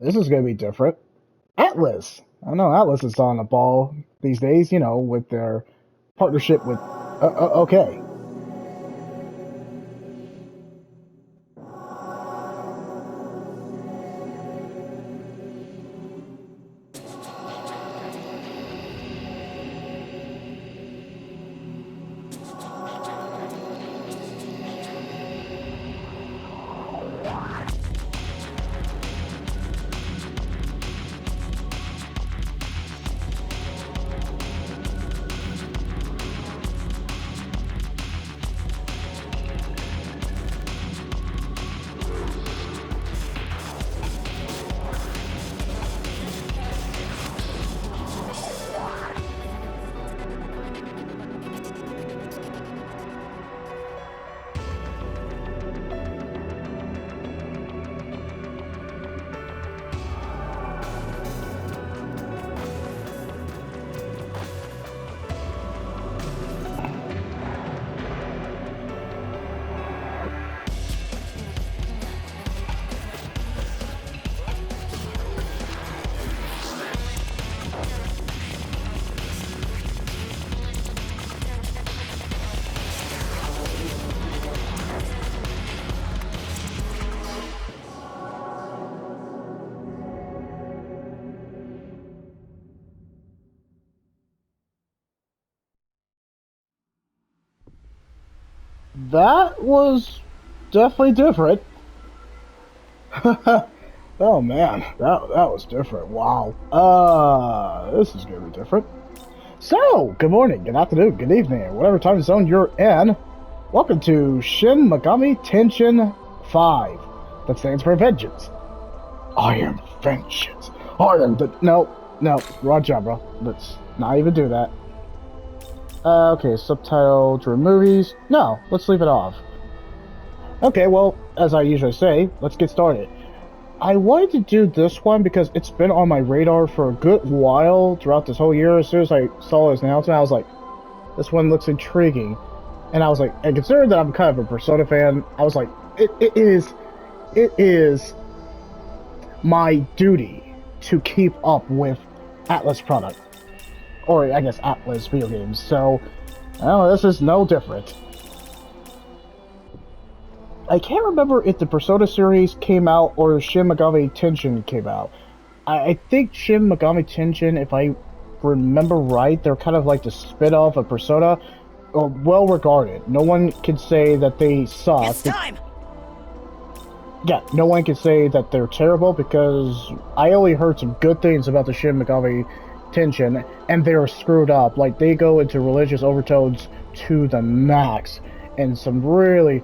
This is going to be different. Atlas. I know Atlas is on the ball these days, you know, with their partnership with. Okay. That was definitely different. Oh man, that was different. Wow. This is gonna be different. So, good morning, good afternoon, good evening, whatever time zone you're in. Welcome to Shin Megami Tensei 5. That stands for Vengeance. I am vengeance. I am the no, wrong job, bro. Let's not even do that. Okay, subtitle to movies. No, let's leave it off. Okay, well, as I usually say, let's get started. I wanted to do this one because it's been on my radar for a good while throughout this whole year. As soon as I saw this announcement, I was like, this one looks intriguing. And I was like, and considering that I'm kind of a Persona fan, I was like, it is my duty to keep up with Atlas product. Or I guess Atlas video games. So, well, this is no different. I can't remember if the Persona series came out or Shin Megami Tensei came out. I think Shin Megami Tensei, if I remember right, they're kind of like the spin-off of Persona. Well regarded. No one can say that they suck. It's time! Yeah, no one can say that they're terrible because I only heard some good things about the Shin Megami Tensei, and they're screwed up. Like, they go into religious overtones to the max. And some really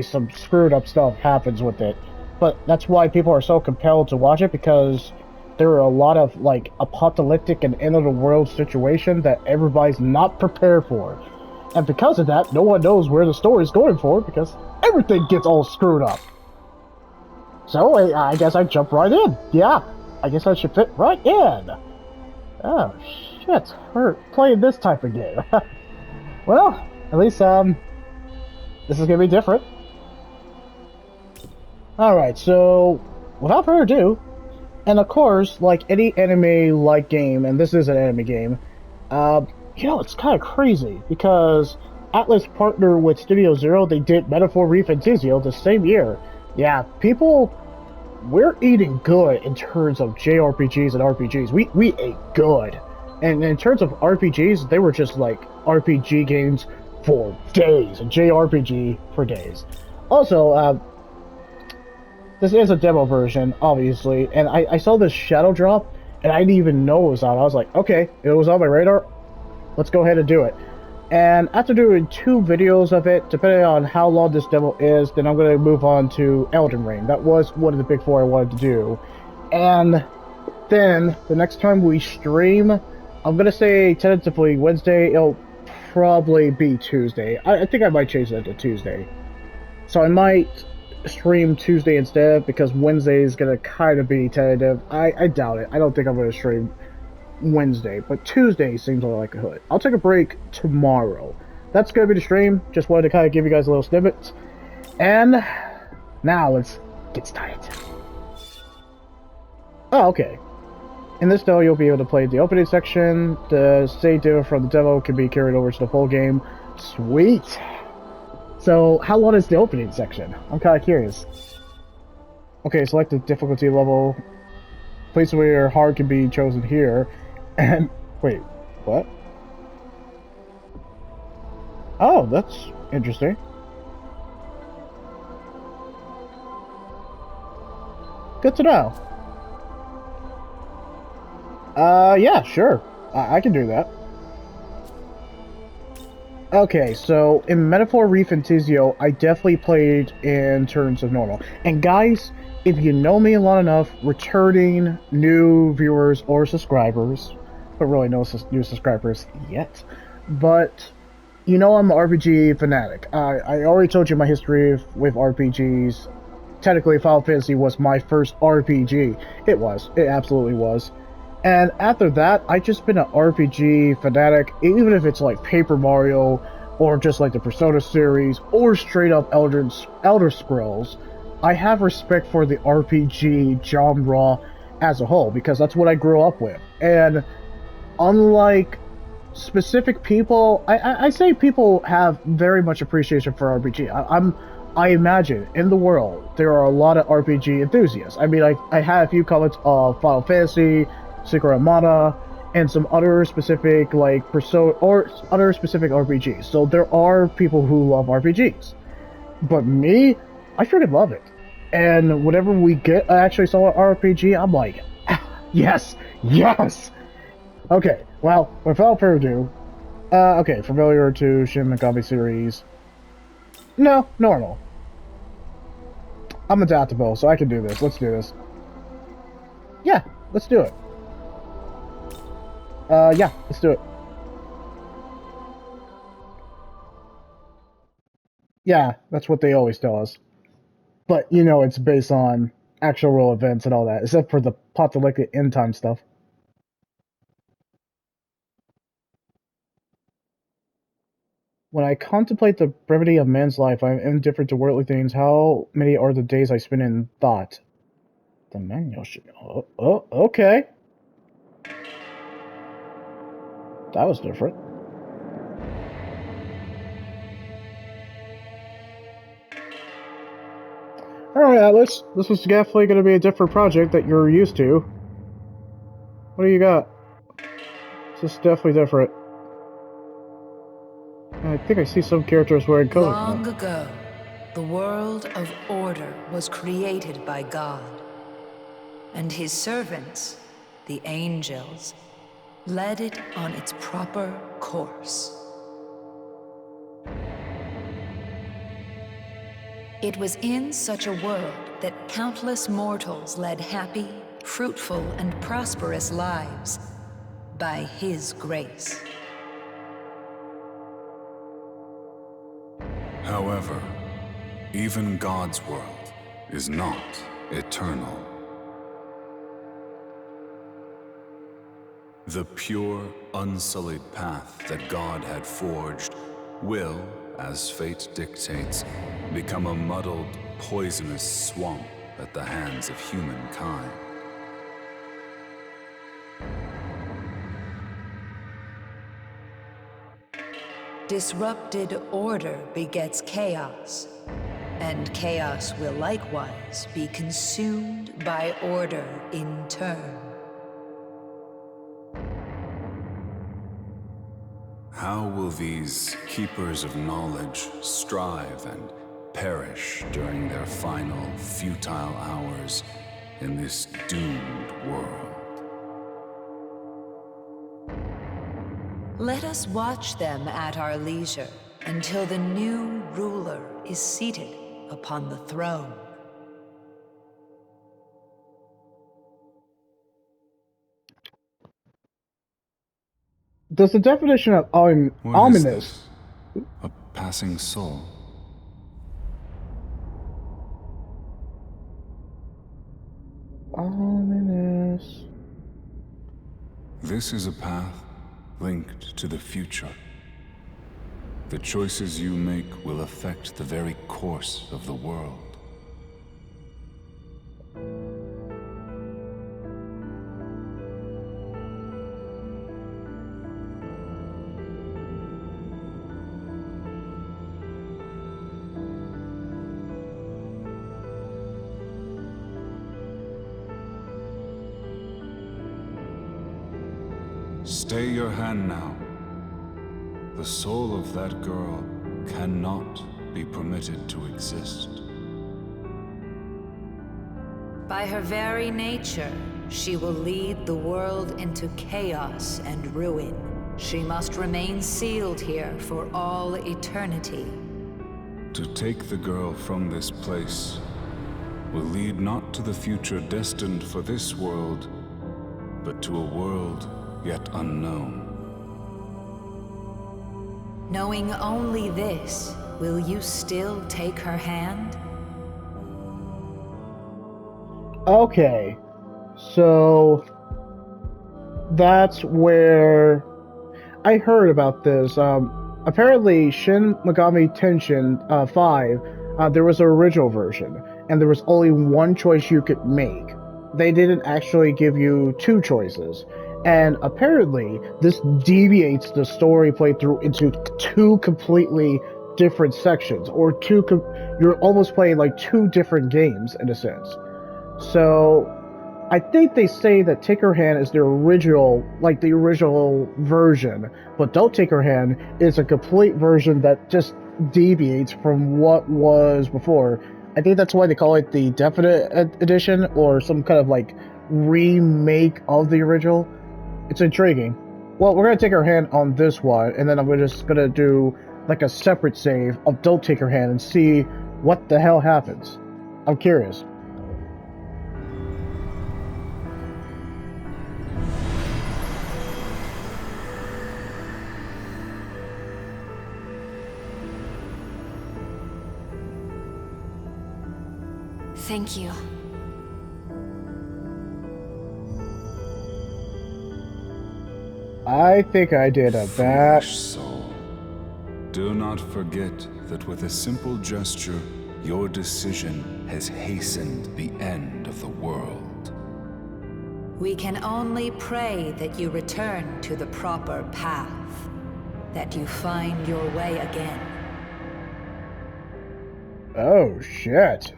some screwed up stuff happens with it. But that's why people are so compelled to watch it, because there are a lot of, like, apocalyptic and end-of-the-world situation that everybody's not prepared for. And because of that, no one knows where the story's going for, because everything gets all screwed up. So, I guess I jump right in. Yeah, I guess I should fit right in. Oh, shit. We're playing this type of game. Well, at least, this is gonna be different. Alright, so without further ado, and of course, like any anime-like game, and this is an anime game, you know, it's kind of crazy, because Atlas partnered with Studio Zero. They did Metaphor Reef and Tizio the same year. Yeah, people, we're eating good in terms of JRPGs and RPGs. We ate good. And in terms of RPGs, they were just like RPG games for days, a JRPG for days. Also, this is a demo version, obviously, and I saw this shadow drop, and I didn't even know it was out. I was like, okay, it was on my radar, let's go ahead and do it. And after doing 2 videos of it, depending on how long this demo is, then I'm going to move on to Elden Ring. That was one of the big 4 I wanted to do. And then, the next time we stream, I'm going to say tentatively Wednesday. It'll probably be Tuesday. I think I might change that to Tuesday. So I might stream Tuesday instead, because Wednesday is going to kind of be tentative. I doubt it. I don't think I'm going to stream Wednesday, but Tuesday seems like a hood. I'll take a break tomorrow. That's going to be the stream. Just wanted to kind of give you guys a little snippet. And now let's get started. Oh, okay. In this demo, you'll be able to play the opening section. The save data from the demo can be carried over to the full game. Sweet! So, how long is the opening section? I'm kind of curious. Okay, select the difficulty level. Place where hard can be chosen here. And, wait, what? Oh, that's interesting. Good to know. Yeah, sure. I can do that. Okay, so in Metaphor Reef and Tizio, I definitely played in terms of normal. And guys, if you know me long enough, returning new viewers or subscribers, but really no new subscribers yet, but you know I'm an RPG fanatic. I already told you my history with RPGs. Technically, Final Fantasy was my first RPG. It was. It absolutely was. And after that, I've just been an RPG fanatic, even if it's like Paper Mario, or just like the Persona series, or straight up Elder Scrolls. I have respect for the RPG genre as a whole, because that's what I grew up with. And unlike specific people, I say people have very much appreciation for RPG. I imagine in the world there are a lot of RPG enthusiasts. I mean, I had a few comments of Final Fantasy, Secret of Mana, and some other specific like Persona or other specific RPGs. So there are people who love RPGs, but me, I freaking love it. And whenever we get actually saw an RPG, I'm like, yes, yes. Okay, well, without further ado, okay, familiar to Shin Megami series. No, normal. I'm adaptable, so I can do this. Let's do this. Yeah, let's do it. Yeah, let's do it. Yeah, that's what they always tell us. But, you know, it's based on actual real events and all that, except for the apocalyptic end time stuff. When I contemplate the brevity of man's life, I am indifferent to worldly things. How many are the days I spend in thought? The manual should. Oh, okay. That was different. Alright, Atlas. This was definitely going to be a different project that you're used to. What do you got? This is definitely different. I think I see some characters wearing colors. Long ago, the world of order was created by God, and his servants, the angels, led it on its proper course. It was in such a world that countless mortals led happy, fruitful, and prosperous lives by his grace. However, even God's world is not eternal. The pure, unsullied path that God had forged will, as fate dictates, become a muddled, poisonous swamp at the hands of humankind. Disrupted order begets chaos, and chaos will likewise be consumed by order in turn. How will these keepers of knowledge strive and perish during their final, futile hours in this doomed world? Let us watch them at our leisure until the new ruler is seated upon the throne. Does the definition of What ominous? is this? A passing soul? Ominous. This is a path linked to the future. The choices you make will affect the very course of the world. Stay your hand now. The soul of that girl cannot be permitted to exist. By her very nature, she will lead the world into chaos and ruin. She must remain sealed here for all eternity. To take the girl from this place will lead not to the future destined for this world, but to a world yet unknown. Knowing only this, will you still take her hand? Okay, so that's where I heard about this. Apparently, Shin Megami Tensei 5, there was an original version, and there was only one choice you could make. They didn't actually give you two choices. And apparently, this deviates the story playthrough into two completely different sections, or you're almost playing like two different games in a sense. So, I think they say that Take Her Hand is the original version, but Don't Take Her Hand is a complete version that just deviates from what was before. I think that's why they call it the Definite Edition, or some kind of like remake of the original. It's intriguing. Well, we're gonna take our hand on this one, and then I'm just gonna do like a separate save of Don't Take Her Hand and see what the hell happens. I'm curious. Thank you. I think I did a bad... Foolish soul. Do not forget that with a simple gesture, your decision has hastened the end of the world. We can only pray that you return to the proper path, that you find your way again. Oh, shit.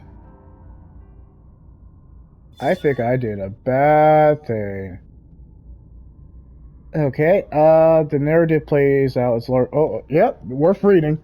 I think I did a bad thing. Okay, the narrative plays out as large. Oh, yep, worth reading.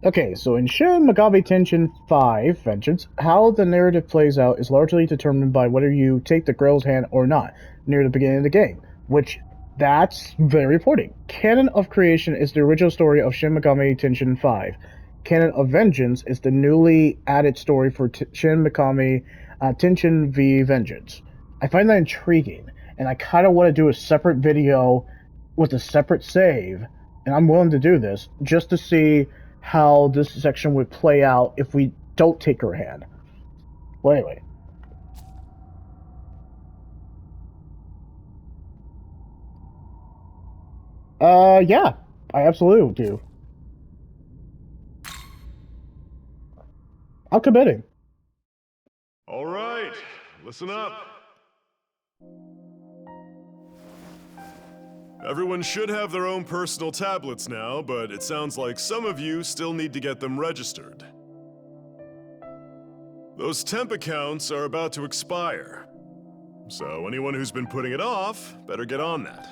Okay, so in Shin Megami Tensei 5, Vengeance, how the narrative plays out is largely determined by whether you take the girl's hand or not near the beginning of the game, which, that's very important. Canon of Creation is the original story of Shin Megami Tensei 5. Canon of Vengeance is the newly added story for Shin Megami Tensei V Vengeance. I find that intriguing, and I kind of want to do a separate video with a separate save, and I'm willing to do this, just to see how this section would play out if we don't take her hand. Well, anyway. Yeah, I absolutely do. I'm committing. All right, listen up. Everyone should have their own personal tablets now, but it sounds like some of you still need to get them registered. Those temp accounts are about to expire, so anyone who's been putting it off better get on that.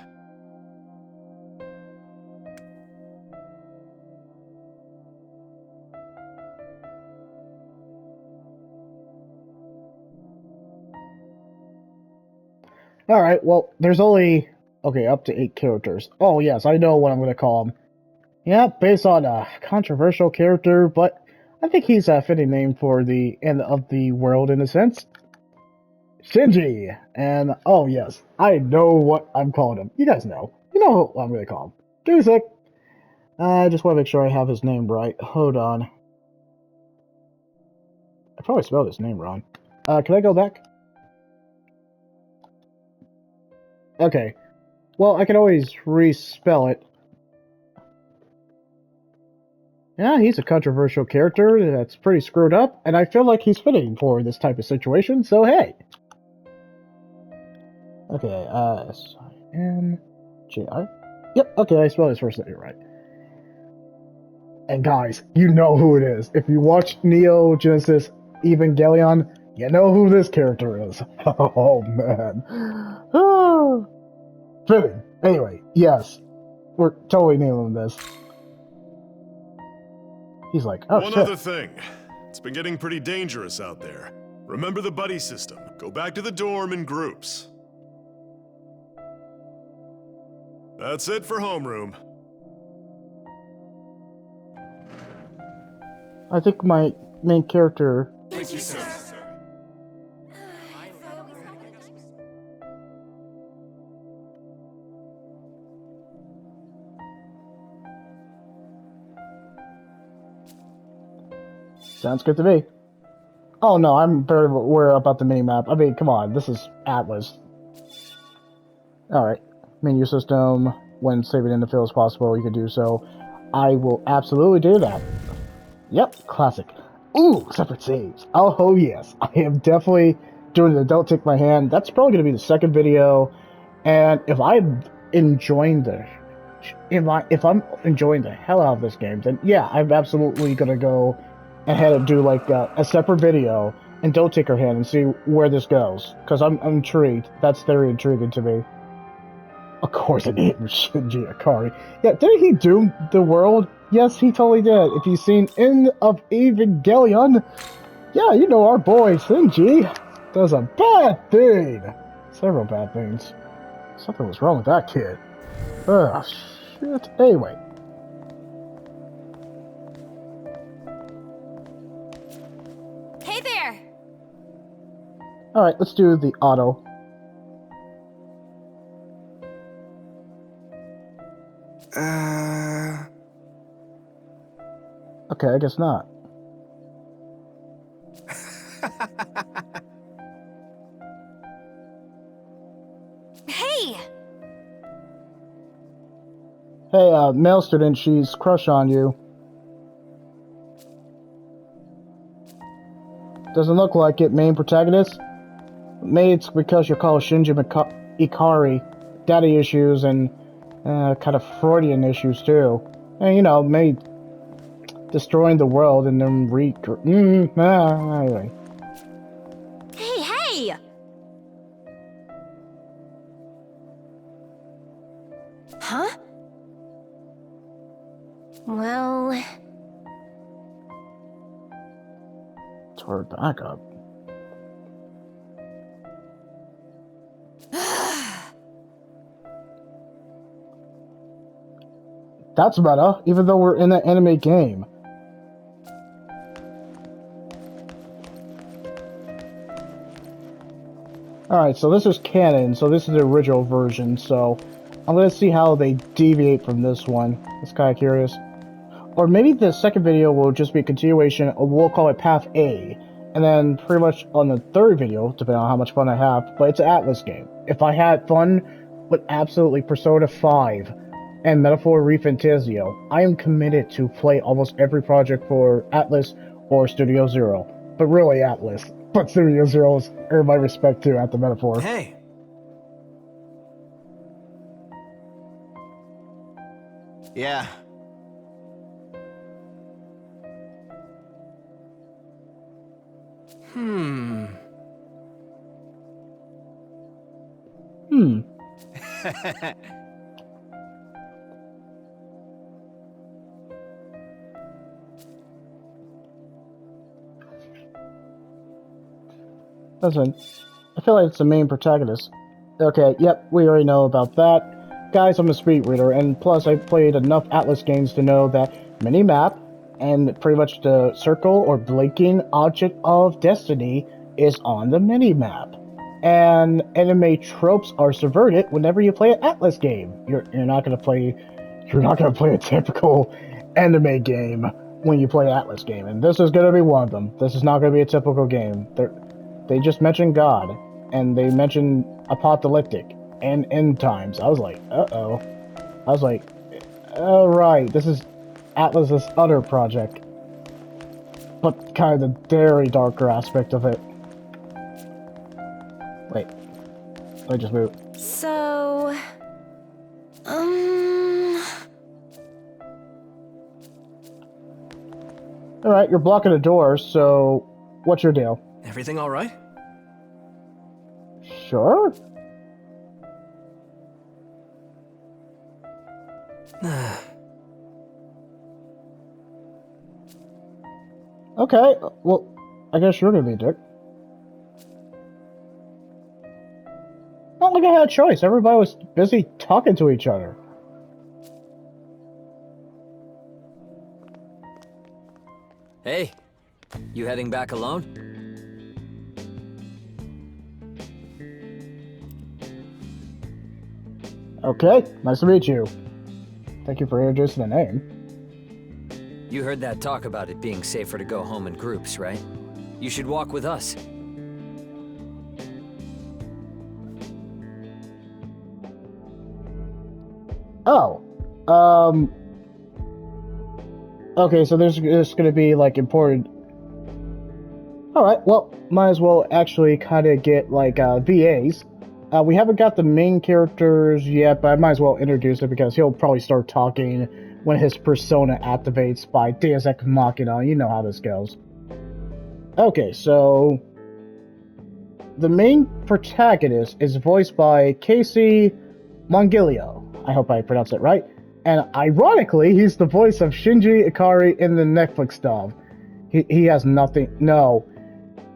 Alright, well, there's only... Okay, up to 8 characters. Oh, yes, I know what I'm going to call him. Yeah, based on a controversial character, but I think he's a fitting name for the end of the world in a sense. Shinji! And, oh yes, I know what I'm calling him. You guys know. You know what I'm going to call him. Give me a sec. I just want to make sure I have his name right. Hold on. I probably spelled his name wrong. Can I go back? Okay. Well, I can always respell it. Yeah, he's a controversial character that's pretty screwed up, and I feel like he's fitting for this type of situation, so hey. Okay, S-I-N-J-I? Yep, okay, I spelled his first name right. And guys, you know who it is. If you watch Neo Genesis Evangelion, you know who this character is. Oh, man. Fitting. Anyway, yes, we're totally nailing this. He's like, oh One shit. other thing. It's been getting pretty dangerous out there. Remember the buddy system. Go back to the dorm in groups. That's it for homeroom. I think my main character. Thank you, sir. Sounds good to me. Oh no, I'm very aware about the minimap. I mean, come on, this is Atlas. Alright, menu system. When saving in the field as possible, you can do so. I will absolutely do that. Yep, classic. Ooh, separate saves. Oh yes, I am definitely doing the Don't Take My Hand. That's probably going to be the second video. And if I'm enjoying the... If I'm enjoying the hell out of this game, then yeah, I'm absolutely going to go ahead and do like a separate video and Don't Take Her Hand and see where this goes. Because I'm intrigued. That's very intriguing to me. Of course, it named Shinji Ikari. Yeah, didn't he doom the world? Yes, he totally did. If you've seen End of Evangelion, yeah, you know our boy Shinji does a bad thing. Several bad things. Something was wrong with that kid. Ugh, shit. Anyway. Hey there! Alright, let's do the auto. Okay, I guess not. Hey! Hey, male student, she's crush on you. Doesn't look like it, main protagonist. Maybe it's because you're called Shinji Ikari. Daddy issues and kind of Freudian issues too. And you know, maybe destroying the world and then anyway. Hey! Huh? Well... Toward back up. That's meta, even though we're in an anime game. Alright, so this is canon, so this is the original version, so I'm gonna see how they deviate from this one. It's kinda curious. Or maybe the second video will just be a continuation, or we'll call it Path A. And then pretty much on the third video, depending on how much fun I have, but it's an Atlas game. If I had fun with absolutely Persona 5 and Metaphor ReFantazio, I am committed to play almost every project for Atlas or Studio Zero. But really Atlas. But Studio Zero's earn my respect too at the Metaphor. Hey. Yeah. Hmm. Listen, I feel like it's the main protagonist. Okay, yep, we already know about that. Guys, I'm a speed reader, and plus I played enough Atlas games to know that minimap and pretty much the circle or blinking object of destiny is on the minimap. And anime tropes are subverted whenever you play an Atlas game. You're not gonna play a typical anime game when you play an Atlas game, and this is gonna be one of them. This is not gonna be a typical game. They just mentioned God, and they mentioned apocalyptic and end times. I was like, uh-oh. I was like, alright, this is Atlas's other project. But kind of the very darker aspect of it. Wait. Let me just move. So... Alright, you're blocking the door, so what's your deal? Everything all right? Sure? Okay, well, I guess you're gonna be a dick. Not like I had a choice. Everybody was busy talking to each other. Hey, you heading back alone? Okay, nice to meet you. Thank you for introducing the name. You heard that talk about it being safer to go home in groups, right? You should walk with us. Oh, okay, so there's just gonna be like important. Alright, well, might as well actually kind of get like VAs. We haven't got the main characters yet, but I might as well introduce it because he'll probably start talking when his persona activates by Deus Ex Machina. You know how this goes. Okay, so the main protagonist is voiced by Casey Mongilio. I hope I pronounced it right. And ironically, he's the voice of Shinji Ikari in the Netflix dub. He has nothing. No,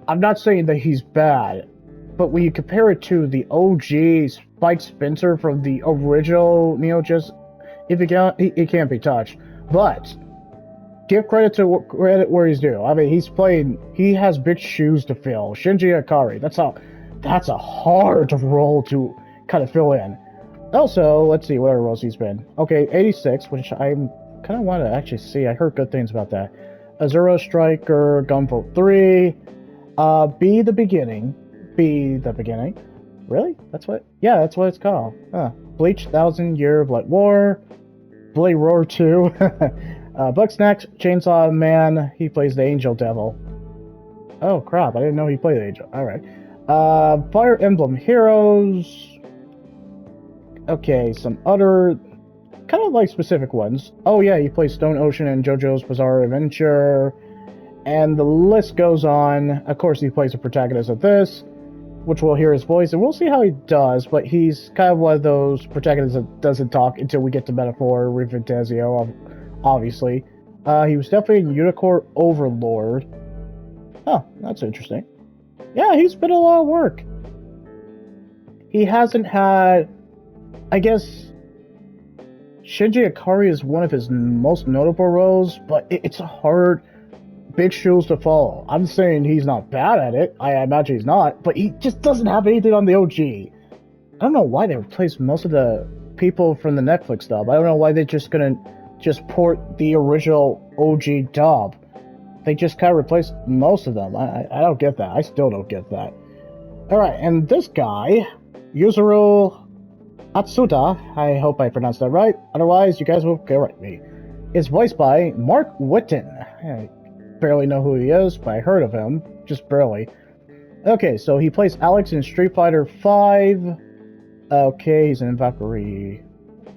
I'm not saying that he's bad, but when you compare it to the OG Spike Spencer from the original Neo Geo, if he can't be touched. But give credit where he's due. I mean, he has big shoes to fill. Shinji Ikari, that's a hard role to kind of fill in. Also, let's see what other roles he's been. Okay, 86, which I kind of want to actually see. I heard good things about that. Azura Striker, Gunvolt 3, Be the Beginning. Really? That's what? Yeah, that's what it's called. Huh. Bleach, 1,000 Year Blood War, Blade Roar 2, Bugsnax, Chainsaw Man. He plays the Angel Devil. Oh crap! I didn't know he played the Angel. All right. Fire Emblem Heroes. Okay, some other kind of like specific ones. Oh yeah, he plays Stone Ocean and JoJo's Bizarre Adventure, and the list goes on. Of course, he plays the protagonist of this, which we'll hear his voice, and we'll see how he does. But he's kind of one of those protagonists that doesn't talk until we get to Metaphor Refantasio, obviously. He was definitely in Unicorn Overlord. Oh, that's interesting. Yeah, he's been a lot of work. He hasn't had, I guess, Shinji Ikari is one of his most notable roles, but it's a hard, big shoes to follow. I'm saying he's not bad at it. I imagine he's not, but he just doesn't have anything on the OG. I don't know why they replaced most of the people from the Netflix dub. I don't know why they're just gonna port the original OG dub. They just kind of replaced most of them. I don't get that. I still don't get that. Alright, and this guy, Yuzuru Atsuda, I hope I pronounced that right, otherwise you guys will correct me, is voiced by Mark Whitten. I barely know who he is, but I heard of him, just barely. Okay, so he plays Alex in Street Fighter V. Okay, he's in Valkyrie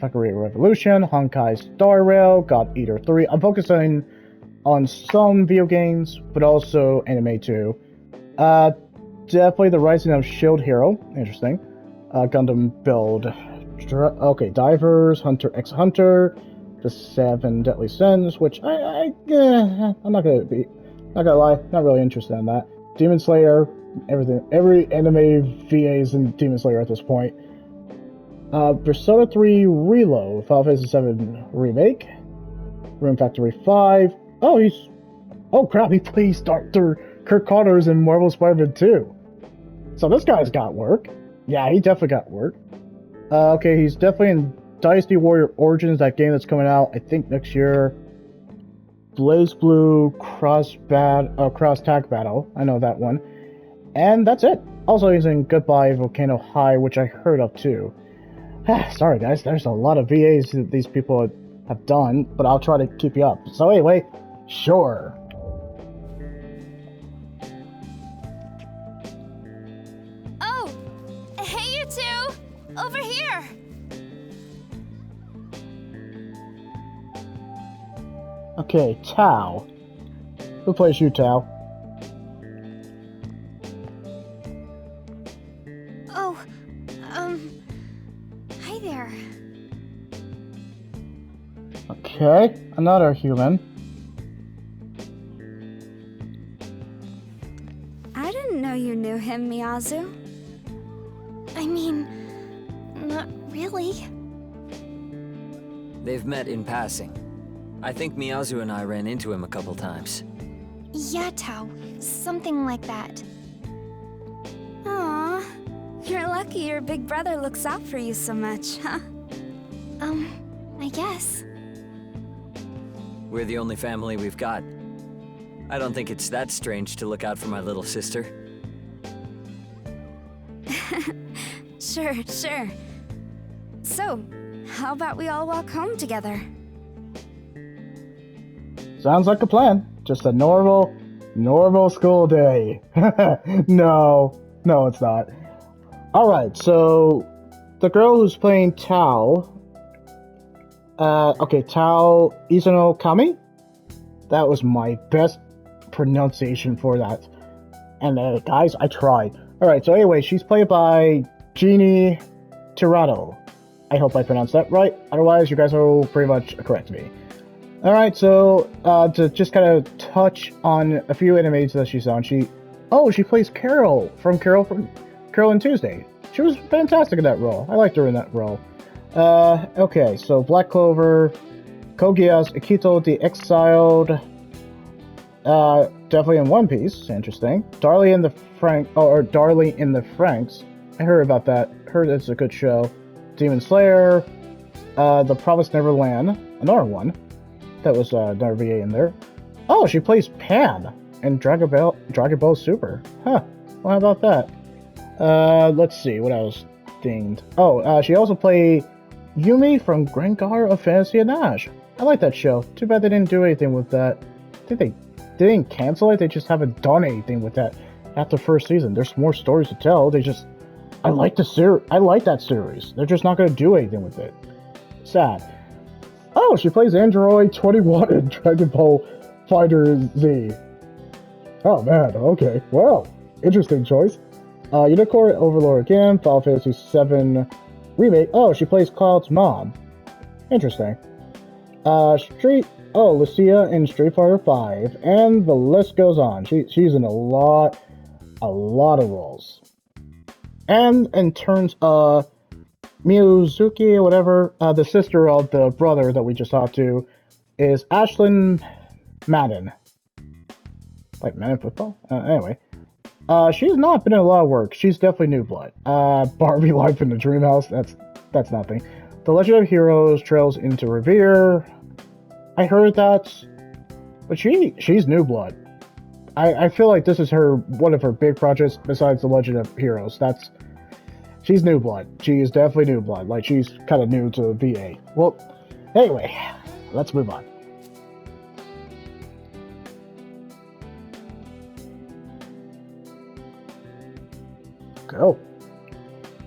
Revolution, Honkai Star Rail, God Eater 3. I'm focusing on some video games, but also anime too. Definitely the Rising of Shield Hero, interesting. Gundam build. Okay, Divers, Hunter x Hunter, the 7 Deadly Sins, which I'm not gonna lie, not really interested in that. Demon Slayer, every anime VA is in Demon Slayer at this point. Persona 3 Reload, Final Fantasy 7 Remake, Rune Factory 5. Oh crap, he plays Dr. Kirk Connors in Marvel Spider-Man 2. So this guy's got work. Yeah, he definitely got work. Okay, he's definitely in Dynasty Warrior Origins, that game that's coming out, I think, next year. Blaze Blue Cross Tag Battle. I know that one. And that's it. Also, he's in Goodbye Volcano High, which I heard of too. Sorry, guys. There's a lot of VAs that these people have done, but I'll try to keep you up. So anyway, sure. Oh! Hey, you two! Over here! Okay, Tao. Who plays you, Tao? Oh, hi there. Okay, another human. I didn't know you knew him, Miyazu. I mean, not really. They've met in passing. I think Miyazu and I ran into him a couple times. Yeah, Tao. Something like that. Aw, you're lucky your big brother looks out for you so much, huh? I guess. We're the only family we've got. I don't think it's that strange to look out for my little sister. Sure. So, how about we all walk home together? Sounds like a plan. Just a normal school day. No, it's not. Alright, so the girl who's playing Tao, Tao Izuno Kami? That was my best pronunciation for that. And guys, I tried. Alright, so anyway, she's played by Jeannie Tirado. I hope I pronounced that right. Otherwise, you guys will pretty much correct me. Alright, so to just kind of touch on a few animes that she's on, she plays Carol from Carol and Tuesday. She was fantastic in that role. I liked her in that role. Okay, so Black Clover, Kogias, Akito the Exiled, definitely in One Piece, interesting. Darling in the Franks. I heard about that. Heard it's a good show. Demon Slayer, The Promised Neverland, another one. That was another VA in there. Oh, she plays Pan in Dragon Ball Super. Huh. Well, how about that? Let's see, what else themed? Oh, she also played Yumi from Grengar of Fantasy and Ash. I like that show. Too bad they didn't do anything with that. I think they didn't cancel it, they just haven't done anything with that after the first season. There's more stories to tell, I like that series. They're just not gonna do anything with it. Sad. Oh, she plays Android 21 in Dragon Ball Fighter Z. Oh man, okay. Well, interesting choice. Unicorn Overlord again, Final Fantasy VII Remake. Oh, she plays Cloud's mom. Interesting. Lucia in Street Fighter V, and the list goes on. She's in a lot of roles. And in terms of Miyazuki or whatever, the sister of the brother that we just talked to, is Ashlyn Madden. Like Madden football? Anyway. She's not been in a lot of work. She's definitely new blood. Barbie Life in the Dream House, that's nothing. The Legend of Heroes Trails into Revere. I heard that, but she's new blood. I feel like this is one of her big projects besides the Legend of Heroes. She's new blood. She is definitely new blood. Like, she's kind of new to VA. Well, anyway, let's move on. Go.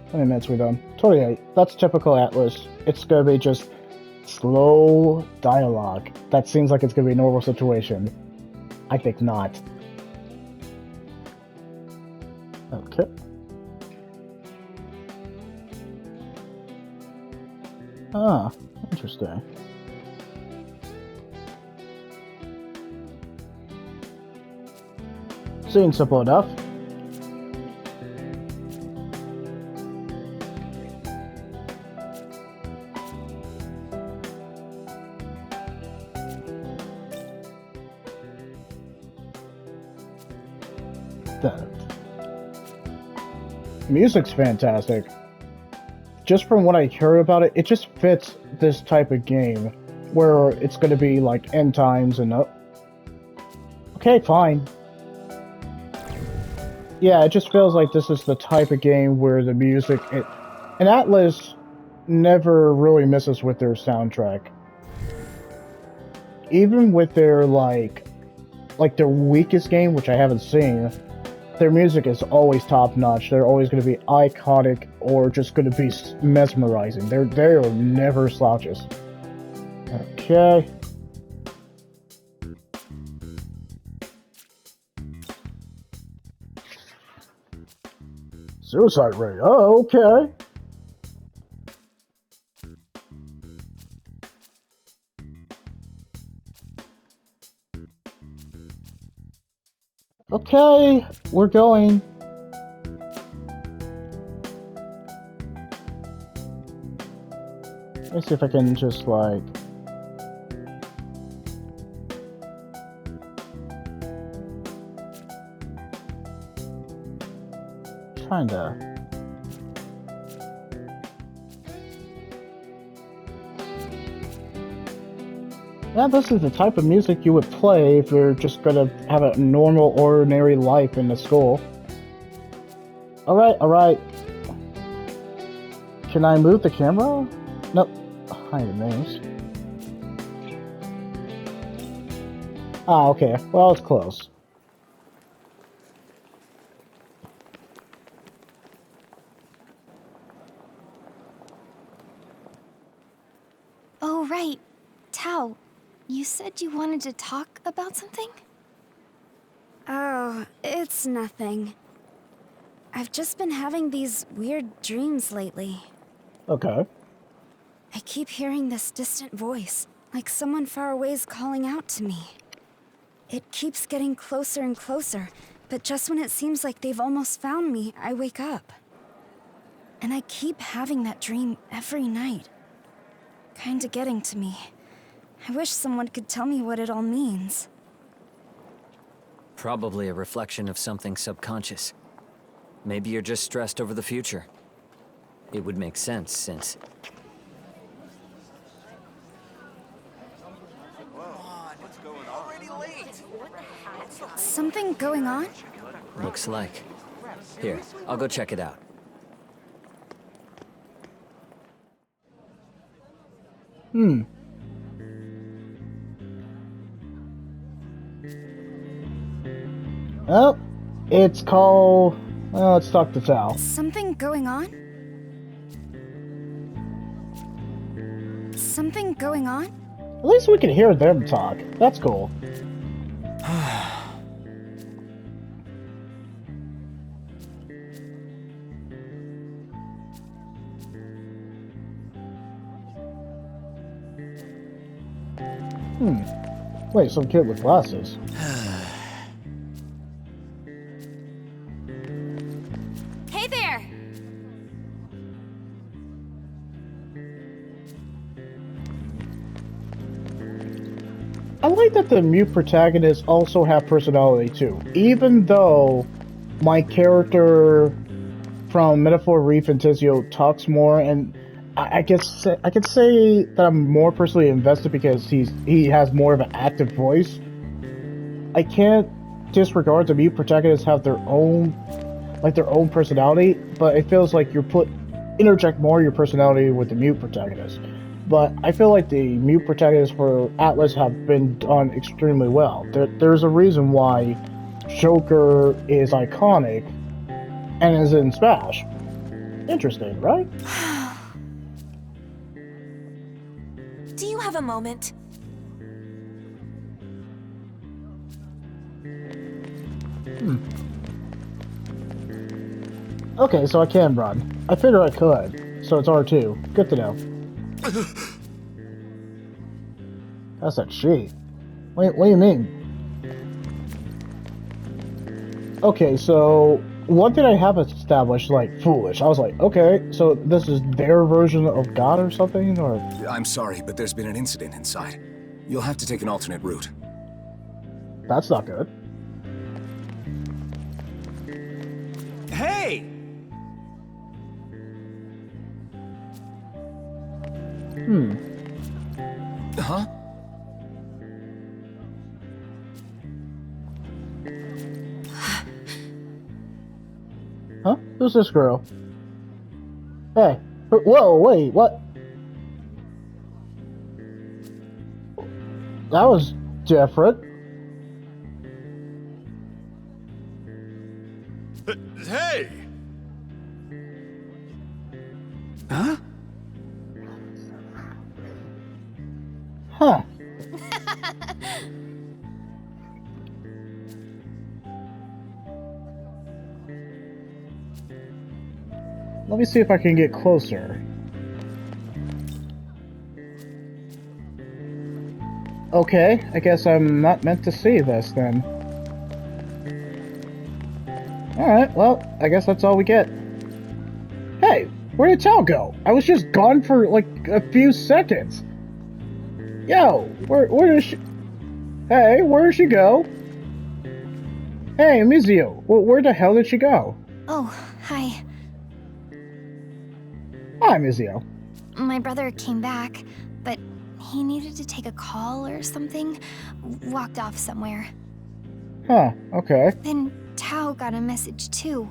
How many minutes we done? 28. That's typical Atlas. It's gonna be just slow dialogue. That seems like it's gonna be a normal situation. I think not. Okay. Ah, interesting. Seems simple enough. The music's fantastic. Just from what I heard about it, it just fits this type of game where it's going to be like end times and okay, fine. Yeah, it just feels like this is the type of game where the music and Atlas never really misses with their soundtrack. Even with their like their weakest game, which I haven't seen, their music is always top notch. They're always going to be iconic or just going to be mesmerizing. They are never slouches. Okay. Suicide rate. Oh, okay. Okay, we're going. Let's see if I can just like... Kinda. Yeah, this is the type of music you would play if you're just gonna have a normal, ordinary life in the school. Alright, alright. Can I move the camera? Nope. Hide the names. Ah, okay. Well, it's close. Oh, right. Tao, you said you wanted to talk about something? Oh, it's nothing. I've just been having these weird dreams lately. Okay. I keep hearing this distant voice, like someone far away is calling out to me. It keeps getting closer and closer, but just when it seems like they've almost found me, I wake up. And I keep having that dream every night. Kinda getting to me. I wish someone could tell me what it all means. Probably a reflection of something subconscious. Maybe you're just stressed over the future. It would make sense since... Something going on? Looks like. Here, I'll go check it out. Oh, it's called... Well, let's talk to Sal. Something going on? Something going on? At least we can hear them talk. That's cool. Wait, some kid with glasses. Hey there! I like that the mute protagonists also have personality too. Even though my character from Metaphor Reef and Tizio talks more, and I guess I could say that I'm more personally invested because he has more of an active voice. I can't disregard the mute protagonists have their own personality, but it feels like interject more your personality with the mute protagonist. But I feel like the mute protagonists for Atlas have been done extremely well. There's a reason why Joker is iconic and is in Smash. Interesting, right? Do you have a moment? Okay, so I can run. I figured I could, so it's R2. Good to know. That's a cheat. Wait, what do you mean? Okay, so what did I have established, like, foolish? I was like, okay, so this is their version of God or something, or... I'm sorry, but there's been an incident inside. You'll have to take an alternate route. That's not good. Hey! Huh? Huh? Who's this girl? Hey. Whoa, wait, what? That was different. Hey! Huh? Huh. Let me see if I can get closer. Okay, I guess I'm not meant to see this then. Alright, well, I guess that's all we get. Hey, where did Tao go? I was just gone for like a few seconds. Yo, where did she... Hey, where did she go? Hey, Mizuo, where the hell did she go? Oh, hi. Hi, Mizuo. My brother came back, but he needed to take a call or something. Walked off somewhere. Huh, okay. Then Tao got a message too.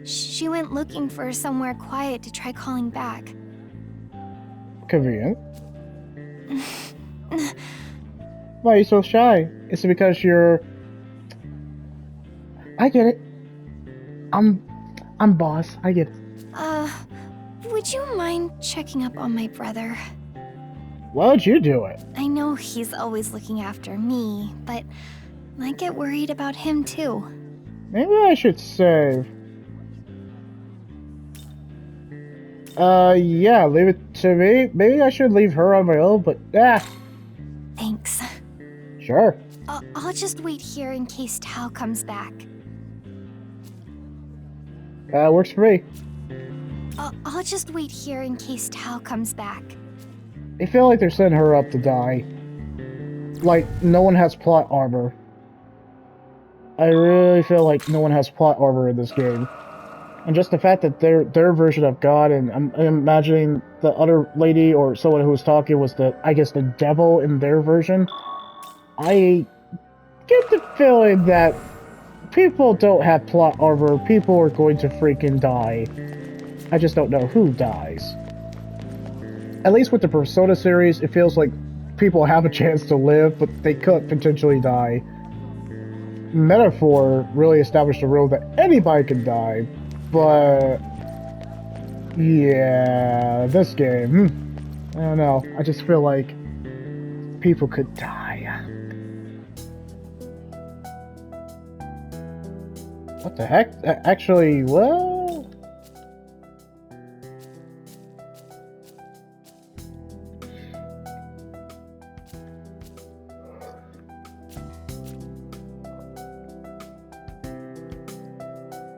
She went looking for somewhere quiet to try calling back. Convenient. Why are you so shy? Is it because you're... I get it. I'm boss. I get it. Would you mind checking up on my brother? Why would you do it? I know he's always looking after me, but I get worried about him too. Maybe I should save. Yeah, leave it to me. Maybe I should leave her on my own, but Thanks. Sure. I'll just wait here in case Tao comes back. Works for me. I'll just wait here in case Tao comes back. I feel like they're setting her up to die. Like, no one has plot armor. I really feel like no one has plot armor in this game. And just the fact that their version of God, and I'm imagining the other lady or someone who was talking was I guess the devil in their version. I get the feeling that people don't have plot armor, people are going to freaking die. I just don't know who dies. At least with the Persona series, it feels like people have a chance to live, but they could potentially die. Metaphor really established a rule that anybody can die, but... yeah, this game, I don't know, I just feel like people could die. What the heck? Actually, well...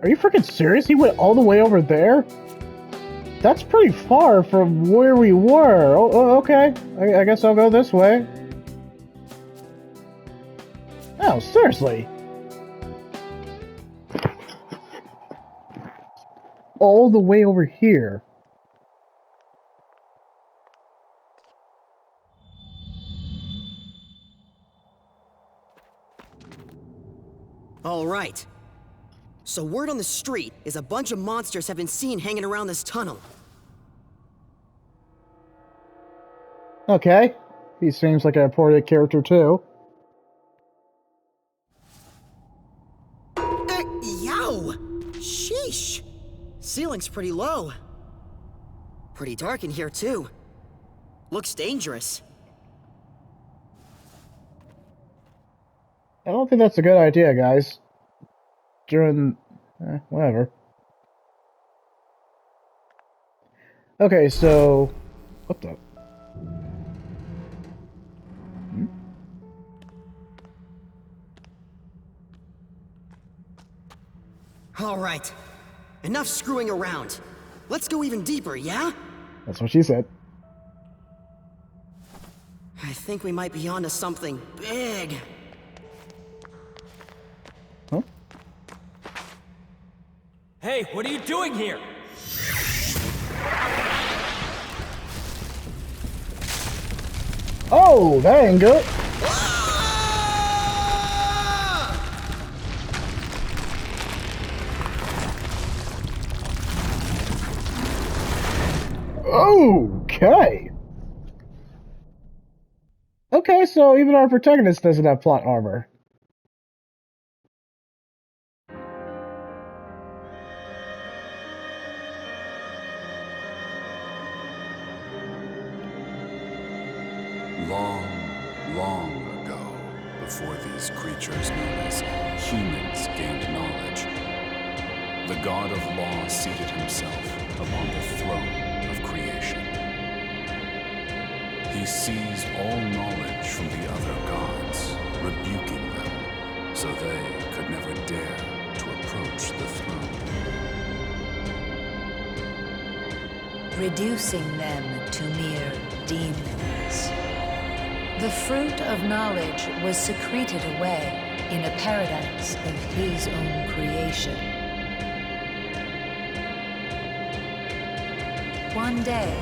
Are you freaking serious? He went all the way over there? That's pretty far from where we were. Oh okay. I guess I'll go this way. Oh, seriously? All the way over here. All right. So word on the street is a bunch of monsters have been seen hanging around this tunnel. Okay. He seems like an important character too. Yow! Sheesh! Ceiling's pretty low. Pretty dark in here too. Looks dangerous. I don't think that's a good idea, guys. Whatever. Okay, so... what the... All right. Enough screwing around. Let's go even deeper, yeah? That's what she said. I think we might be onto something big. Huh? Hey, what are you doing here? Oh, that ain't good. Okay. Okay, so even our protagonist doesn't have plot armor. Long, long ago, before these creatures known as humans gained knowledge, the god of law seated himself upon the throne of creation. He seized all knowledge from the other gods, rebuking them, so they could never dare to approach the throne. Reducing them to mere demons. The fruit of knowledge was secreted away in a paradise of his own creation. One day,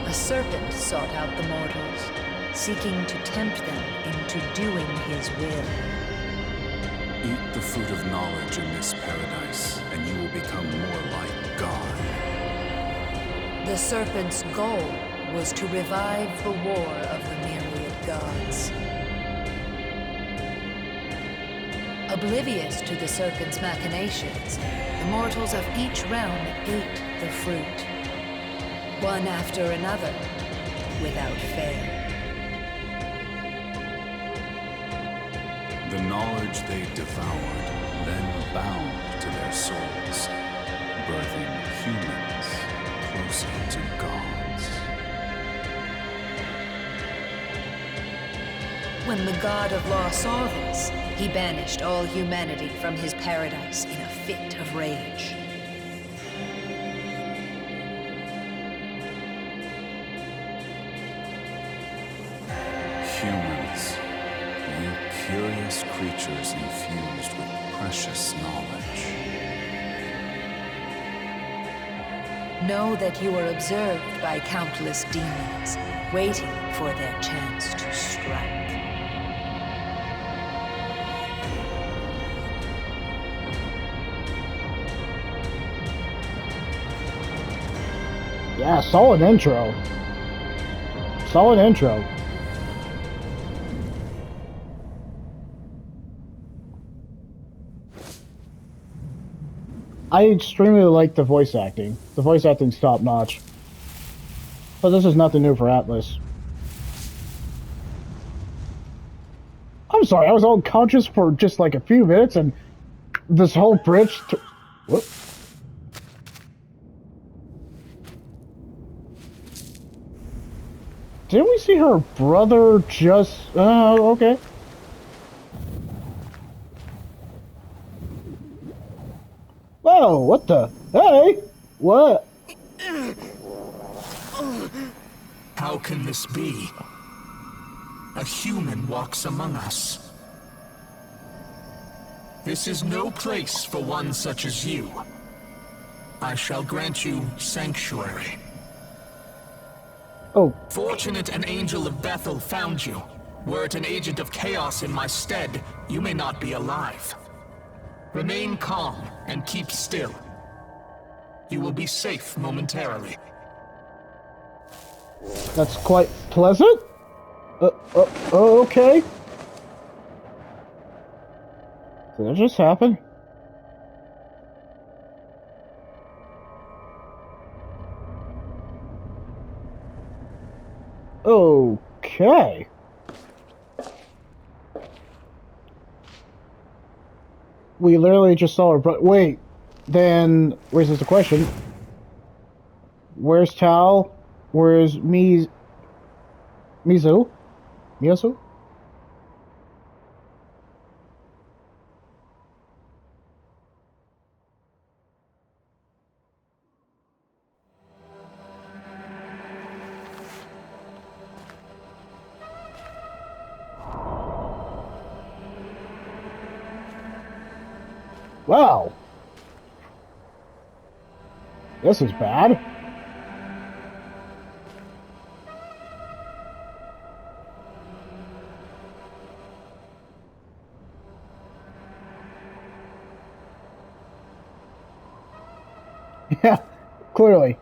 a serpent sought out the mortals, seeking to tempt them into doing his will. Eat the fruit of knowledge in this paradise, and you will become more like God. The serpent's goal was to revive the war of the myriad gods. Oblivious to the serpent's machinations, the mortals of each realm ate the fruit, one after another, without fail. The knowledge they devoured then bound to their souls, birthing humans closer to gods. When the god of law saw this, he banished all humanity from his paradise in a fit of rage. Humans, you curious creatures infused with precious knowledge. Know that you are observed by countless demons, waiting for their chance to strike. Yeah, solid intro. Solid intro. I extremely like the voice acting. The voice acting's top notch. But this is nothing new for Atlas. I'm sorry, I was unconscious for just like a few minutes and this whole bridge whoop. Didn't we see her brother just... okay. Whoa, what the... Hey! What? How can this be? A human walks among us. This is no place for one such as you. I shall grant you sanctuary. Oh. Fortunate an angel of Bethel found you. Were it an agent of chaos in my stead, you may not be alive. Remain calm and keep still. You will be safe momentarily. That's quite pleasant? Okay. Did that just happen? Okay. We literally just saw her brother. Wait, then raises the question. Where's Tao? Where's Mizu? Miyazu? Wow. This is bad. Yeah, clearly.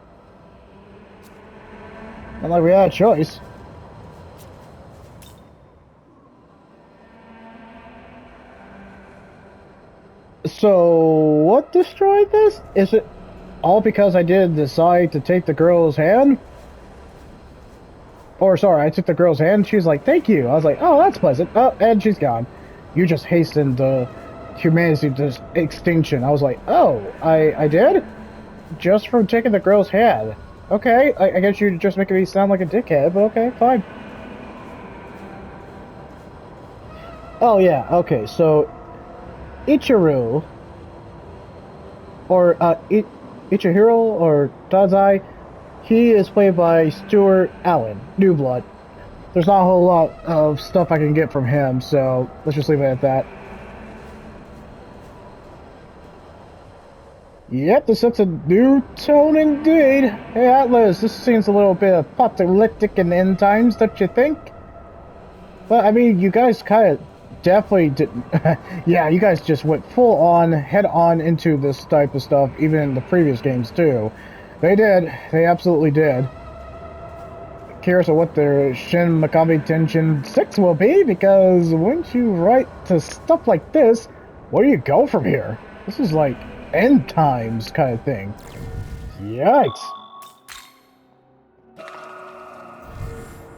Not like we had a choice. So, what destroyed this? Is it all because I did decide to take the girl's hand? Or, sorry, I took the girl's hand, she was like, thank you. I was like, oh, that's pleasant. Oh, and she's gone. You just hastened humanity to extinction. I was like, oh, I did? Just from taking the girl's hand. Okay, I guess you're just making me sound like a dickhead, but okay, fine. Oh, yeah, okay, so Ichiru or Ichihiro or Dazai, he is played by Stuart Allen, New Blood. There's not a whole lot of stuff I can get from him, so let's just leave it at that. Yep, this sets a new tone indeed. Hey Atlas, this seems a little bit apocalyptic in end times, don't you think? But I mean, you guys kind of definitely didn't. Yeah, you guys just went full on, head on into this type of stuff, even in the previous games too. They did. They absolutely did. Curious of what their Shin Megami Tensei 6 will be, because once you write to stuff like this, where do you go from here? This is like end times kind of thing. Yikes.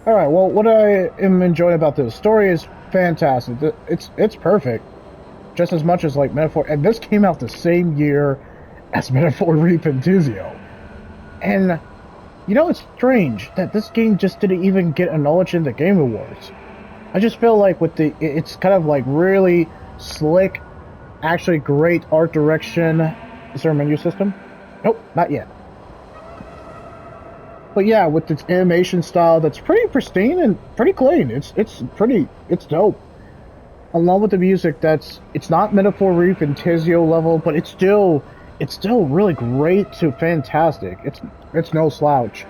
Alright, well, what I am enjoying about this story is fantastic. It's perfect. Just as much as, like, Metaphor... And this came out the same year as Metaphor Repentizio. And, you know, it's strange that this game just didn't even get acknowledged in the Game Awards. I just feel like with the... It's kind of, like, really slick, actually great art direction. Is there a menu system? Nope, not yet. But yeah, with its animation style that's pretty pristine and pretty clean. It's dope. Along with the music it's not Metaphor Repentizio level, but it's still really great to fantastic. It's no slouch.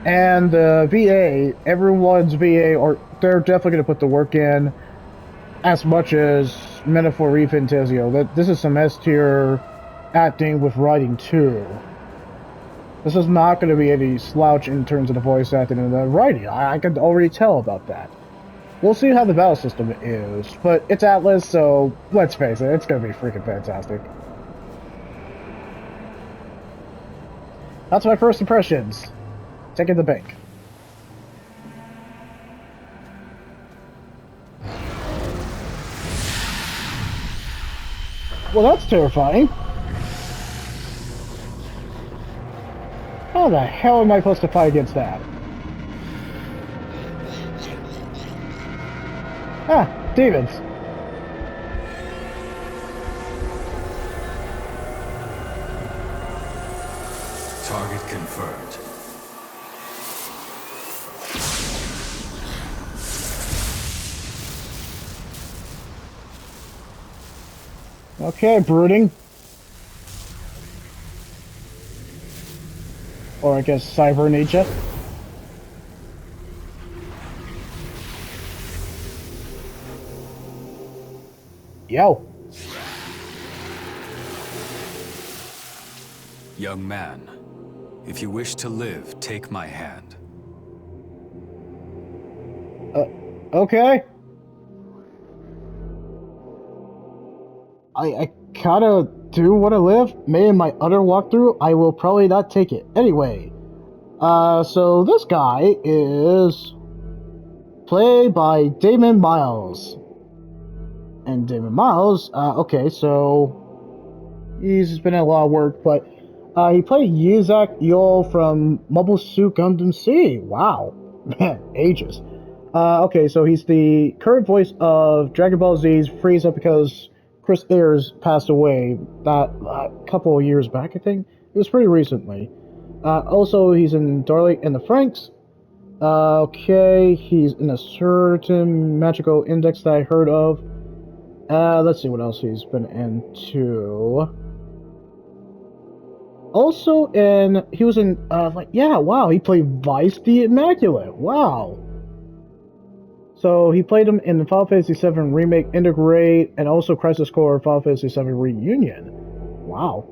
And the VA, everyone's VA, they're definitely gonna put the work in as much as Metaphor Repentizio. This is some S tier acting with writing too. This is not going to be any slouch in terms of the voice acting and the writing. I can already tell about that. We'll see how the battle system is, but it's Atlas, so let's face it, it's going to be freaking fantastic. That's my first impressions. Take it to the bank. Well, that's terrifying. How the hell am I supposed to fight against that? Ah, demons. Target confirmed. Okay, brooding. Or I guess Cyber Ninja. Yo. Young man, if you wish to live, take my hand. Okay. I kinda do want to live. Maybe in my other walkthrough, I will probably not take it. Anyway, so this guy is played by Damon Miles. And Damon Miles, okay, so he's been in a lot of work, but he played Yuzak Yol from Mobile Suit Gundam C. Wow. Man, ages. Okay, so he's the current voice of Dragon Ball Z's Frieza because Chris Ayers passed away that couple of years back, I think. It was pretty recently. Also, he's in Darling and the Franxx. Okay, he's in a certain magical index that I heard of. Let's see what else he's been into. Also, he was in, wow, he played Vice the Immaculate. Wow. So he played him in Final Fantasy VII Remake Integrate and also Crisis Core Final Fantasy VII Reunion. Wow.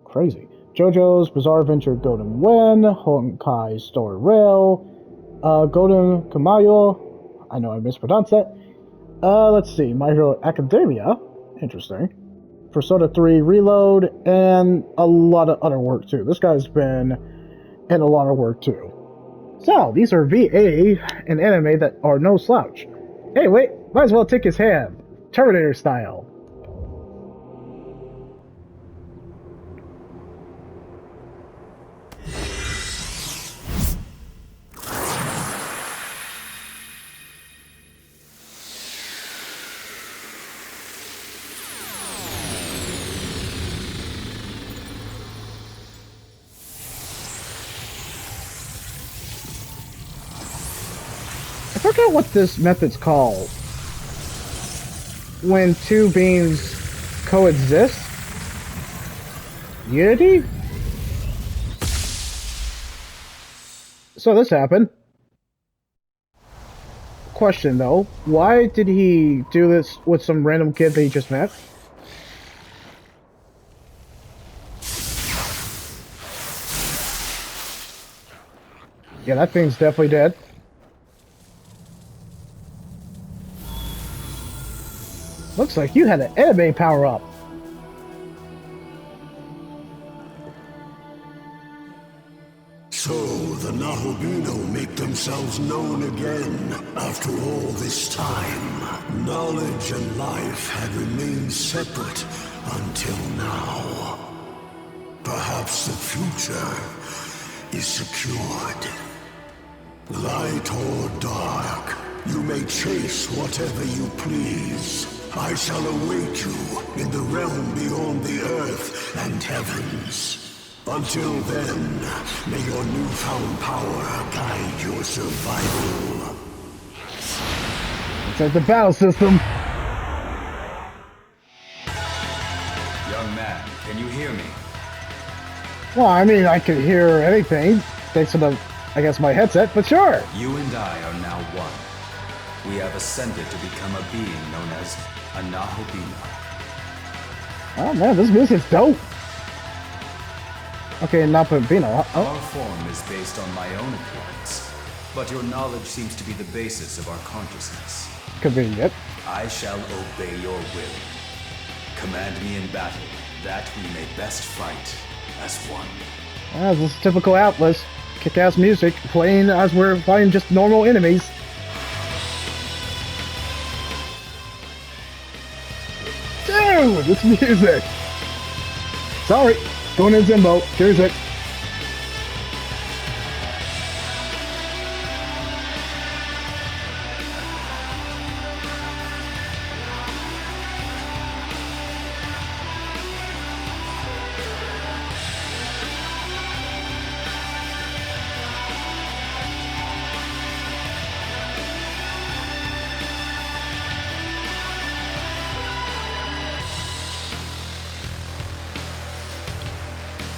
Crazy. JoJo's Bizarre Adventure Golden Wen, Honkai Star Rail, Golden Kamayo. I know I mispronounced that. Let's see. My Hero Academia. Interesting. Persona 3 Reload, and a lot of other work too. This guy's been in a lot of work too. So, these are VA and anime that are no slouch. Hey, wait, might as well take his hand. Terminator style. forget what this method's called. When two beings coexist? Unity? So this happened. Question though, why did he do this with some random kid that he just met? Yeah, that thing's definitely dead. Looks like you had an anime power-up. So, the Nahobino make themselves known again after all this time. Knowledge and life had remained separate until now. Perhaps the future is secured. Light or dark, you may chase whatever you please. I shall await you in the realm beyond the earth and heavens. Until then, may your newfound power guide your survival. It's like the battle system. Young man, can you hear me? Well, I mean, I could hear anything, thanks to the, I guess, my headset, but sure. You and I are now one. We have ascended to become a being known as a Nahobino. Oh man, this music's dope. Okay, Nahobino. Oh. Our form is based on my own appearance, but your knowledge seems to be the basis of our consciousness. Convenient. I shall obey your will. Command me in battle, that we may best fight as one. This is typical Atlas. Kick-ass music, playing as we're fighting just normal enemies. Dude, this music! Sorry, going in Zimbo. Here's it.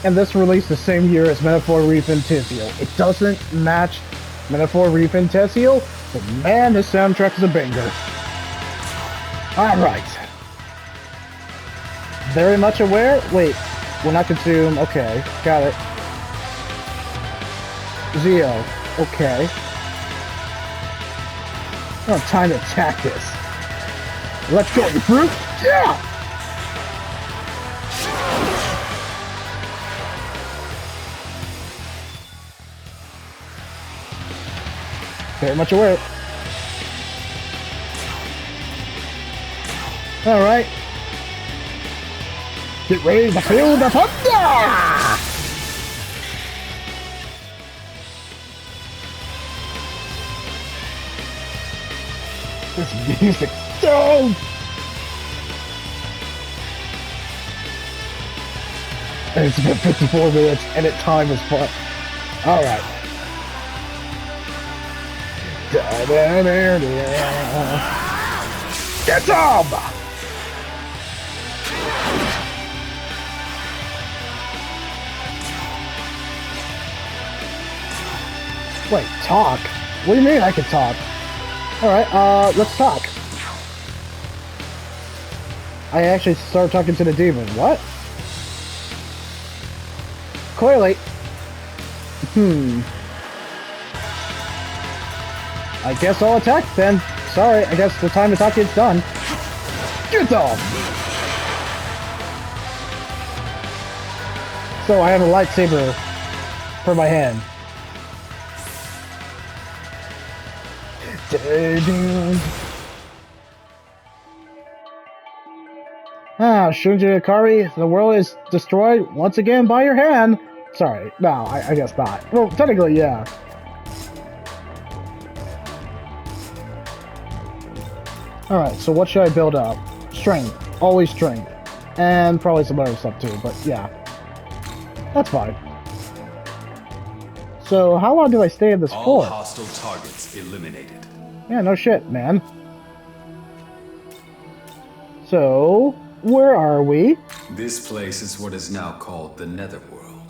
And this released the same year as Metaphor Repentizio. It doesn't match Metaphor Repentizio, but man, this soundtrack is a banger. Alright. Very much aware? Wait, will not consume. Okay, got it. Zio. Okay. I don't have time to attack this. Let's go, you brute! Yeah! Very much aware. Alright. Get ready to feel the thunder! This music's dope! And it's been 54 minutes, and time is fun. Alright. Get some! Wait, talk? What do you mean I can talk? Alright, let's talk. I actually started talking to the demon. What? Clearly. I guess I'll attack then. Sorry, I guess the time to talk is done. Get off! So I have a lightsaber for my hand. Shinji Ikari, the world is destroyed once again by your hand. Sorry, no, I guess not. Well, technically, yeah. Alright, so what should I build up? Strength. Always strength. And probably some other stuff too, but yeah. That's fine. So, how long do I stay in this All fort? hostile targets eliminated. Yeah, no shit, man. So, where are we? This place is what is now called the Netherworld.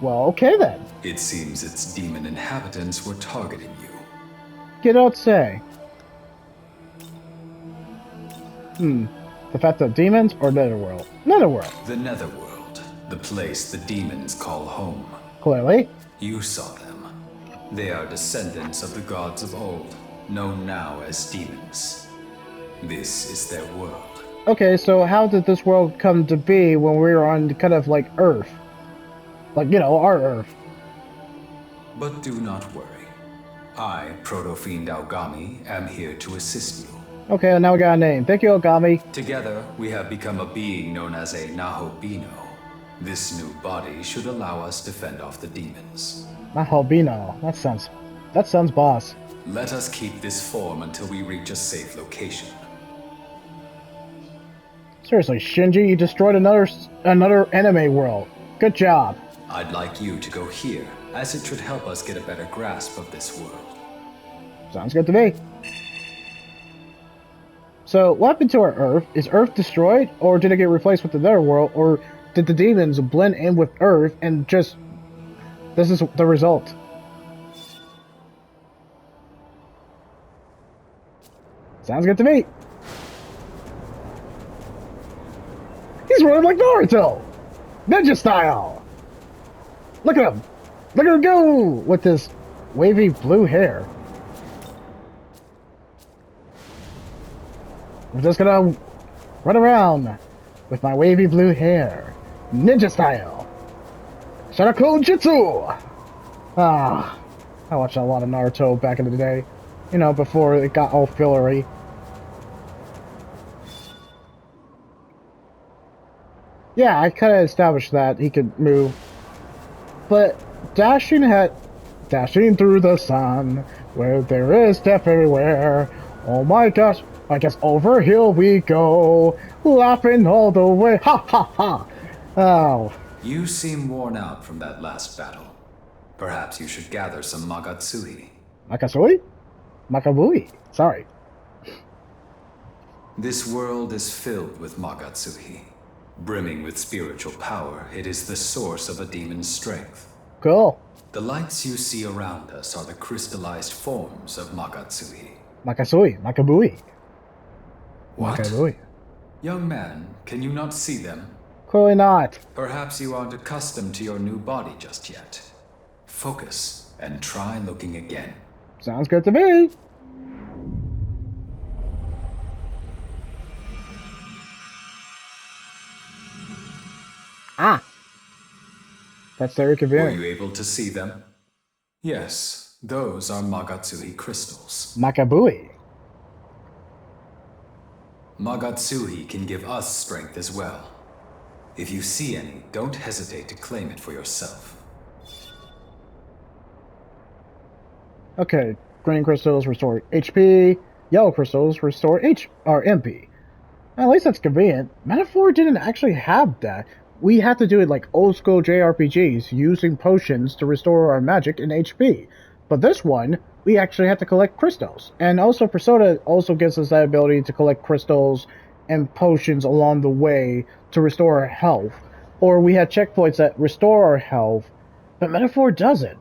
Well, okay then. It seems its demon inhabitants were targeting you. You don't say. The fact of demons or Netherworld? Netherworld. The Netherworld, the place the demons call home. Clearly. You saw them. They are descendants of the gods of old, known now as demons. This is their world. Okay, so how did this world come to be when we were on kind of like Earth? Like, you know, our Earth. But do not worry. I, Proto-Fiend Aogami, am here to assist you. Okay, now we got a name. Thank you, Ogami. Together, we have become a being known as a Nahobino. This new body should allow us to fend off the demons. Nahobino. That sounds boss. Let us keep this form until we reach a safe location. Seriously, Shinji, you destroyed another anime world. Good job. I'd like you to go here, as it should help us get a better grasp of this world. Sounds good to me. So, what happened to our Earth? Is Earth destroyed, or did it get replaced with the Netherworld, or did the demons blend in with Earth and just... This is the result. Sounds good to me. He's running like Naruto! Ninja style! Look at him! Look at him go! With this wavy blue hair. I'm just gonna run around with my wavy blue hair. Ninja style! Sharaku Jutsu! Ah, I watched a lot of Naruto back in the day. You know, before it got all fillery. Yeah, I kind of established that he could move. But dashing through the sun, where there is death everywhere. Oh my gosh, I guess over here we go, laughing all the way, ha ha ha. Oh. You seem worn out from that last battle. Perhaps you should gather some Magatsuhi. Makasui? Makabui, sorry. This world is filled with Magatsuhi. Brimming with spiritual power, it is the source of a demon's strength. Cool. The lights you see around us are the crystallized forms of Magatsuhi. Makasui, Makabui. What? Makabui. Young man, can you not see them? Clearly not. Perhaps you aren't accustomed to your new body just yet. Focus, and try looking again. Sounds good to me. Ah. That's very convenient. Were you able to see them? Yes, those are Magatsuhi crystals. Makabui. Magatsuhi can give us strength as well. If you see any, don't hesitate to claim it for yourself. Okay, green crystals restore HP, yellow crystals restore MP. At least that's convenient. Metaphor didn't actually have that. We had to do it like old school JRPGs, using potions to restore our magic and HP. But this one, we actually have to collect crystals. And also Persona also gives us that ability to collect crystals and potions along the way to restore our health. Or we had checkpoints that restore our health, but Metaphor doesn't.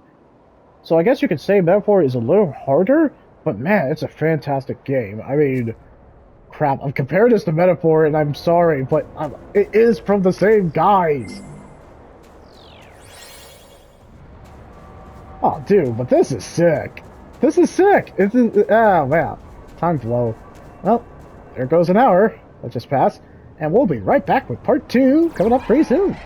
So I guess you could say Metaphor is a little harder, but man, it's a fantastic game. I mean, crap, I've compared this to Metaphor, and I'm sorry, but it is from the same guys. Oh, dude, but this is sick. This is sick. Oh, man. Time's low. Well, there goes an hour that just passed, and we'll be right back with part 2 coming up pretty soon.